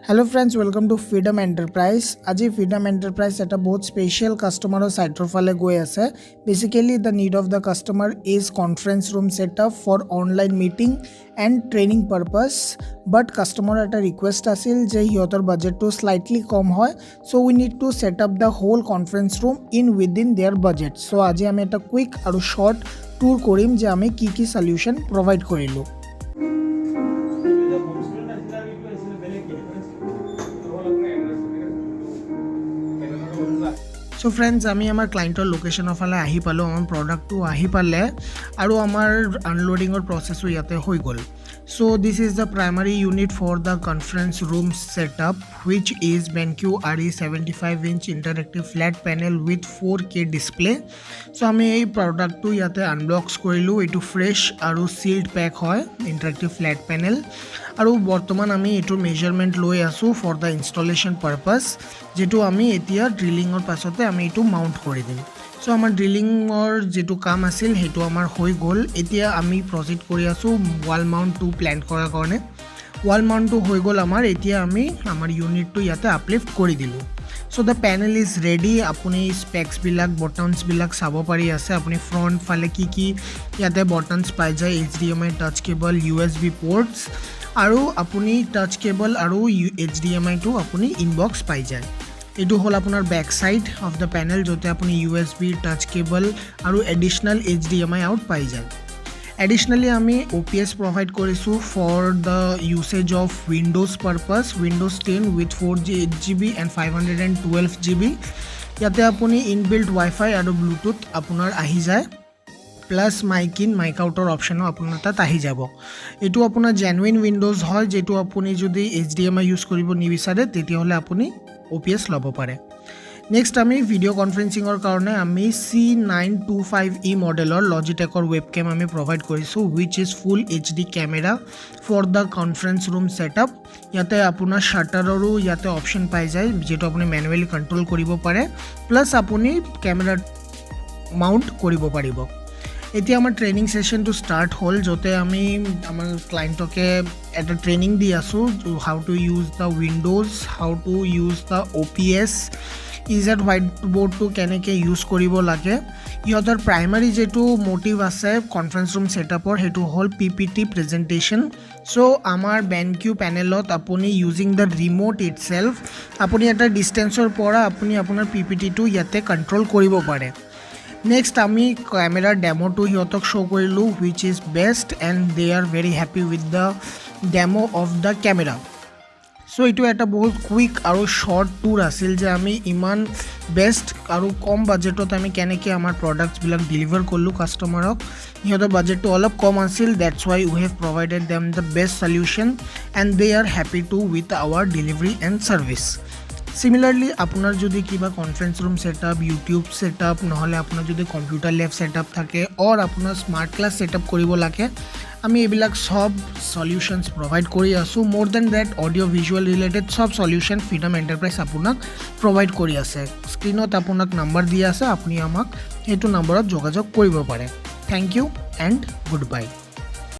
Hello friends, welcome to Fidem Enterprise. Aji Fidem Enterprise eta bahut special customer site fale goi ase. Basically the need of the customer is conference room setup for online meeting and training purpose. But customer eta request asil je hiotor budget to slightly kom hoy. So we need to set up the whole conference room in within their budget. So aji ami eta quick aru short tour korim je ami ki solution provide korilu. So friends, আমি আমাৰ ক্লায়েন্টৰ লোকেশনৰ ফালে আহি পালো আমাৰ প্ৰডাক্টটো আহি পালে আৰু আমাৰ আনলোডিংৰ প্ৰসেসও ইয়াতে হৈ গল So this is the primary unit for the conference room setup, which is Benq RE75 interactive flat panel with 4K display. So আমি এই প্ৰডাক্টটো ইয়াতে আনবক্স কৰিলো এটো ফ্ৰেশ আৰু sealed pack হয় interactive flat panel আৰু বৰ্তমান আমি এটো মেজাৰমেন্ট লৈ আছো for the installation purpose যেটো আমি এতিয়া ড্ৰিলিংৰ পাছতে আমি এটো মাউন্ট কৰি দিম So আমাৰ ড্ৰিলিংৰ যেটো কাম আছিল হেটো আমাৰ হৈ গল এতিয়া আমি প্ৰসিড কৰি আছো ওয়াল মাউন্ট টু প্ল্যান কৰাৰ কাৰণে ওয়াল মাউন্ট টু হৈ গল আমাৰ এতিয়া আমি আমাৰ ইউনিটটো ইয়াতে আপলিফ্ট কৰি দিলো So the panel is ready apuni specs bilak buttons bilak sabo pari ase apuni front phale ki yate buttons pai jay HDMI touch cable USB ports aru apuni touch cable aru HDMI to apuni inbox pai jay etu hol apunar back side of the panel jote apuni USB touch cable aru additional HDMI out pai jay Additionally, আমি OPS provide korisu for the usage of Windows purpose, Windows 10 with 4GB and 512GB. Yate apuni inbuilt Wi-Fi and Bluetooth apunar ahi jay. Plus mic in, mic out or option apunar tat ahi jabo. Etu apunar genuine Windows hoy jetu apuni jodi HDMI use koribo nibisare teti hole apuni OPS lobo pare. Next আমি video কনফাৰেন্সিংৰ কাৰণে আমি C925E মডেলৰ Logitechৰ webcam আমি provide কৰিছো which is full HD camera for the conference room setup ইয়াতে আপোনাৰ শাটাৰৰো ইয়াতে option পাই যায় যেটো আপুনি ম্যানুয়ালি কন্ট্ৰোল কৰিব পাৰে প্লাস আপুনি ক্যামেৰা মাউন্ট কৰিব পাৰিব এতিয়া আমাৰ ট্ৰেনিং সেশনটো স্টাৰ্ট হল যতে আমি আমাৰ ক্লায়েন্টকে এটা ট্ৰেনিং দি আছো how to use the Windows how to use the OPS is at whiteboard to keneke use koribo lage ihotar primary jetu motive ase conference room setup or hetu hol PPT presentation so amar Benq panelot apuni using the remote itself apuni eta distance or pora apuni apunar PPT to yate control koribo pare Next ami camera demo to hiyotok show korilu which is best and they are very happy with the demo of the camera So etu eta bahut quick aru short tour asil je ami iman best aru kom budget ot ami keneke amar products bilak deliver kollu customer ok hiyotor budget to olop kom asil that's why we have provided them the best solution and they are happy to with our delivery and service Similarly আপনার যদি কিবা conference room setup YouTube setup নহলে আপনার যদি computer lab setup থাকে or আপনার smart class setup কৰিব লাগে আমি এবিলাক সব সলিউশনস প্ৰোভাইড কৰি আছো মোৰ than that audio visual related সব সলিউশন ফিডম এন্টাৰপ্ৰাইজ আপোনাক প্ৰোভাইড কৰি আছে স্ক্ৰিনত আপোনাক নাম্বাৰ দিয়া আছে আপুনি আমাক এটো নম্বৰত যোগাযোগ কৰিব পাৰে thank you and good by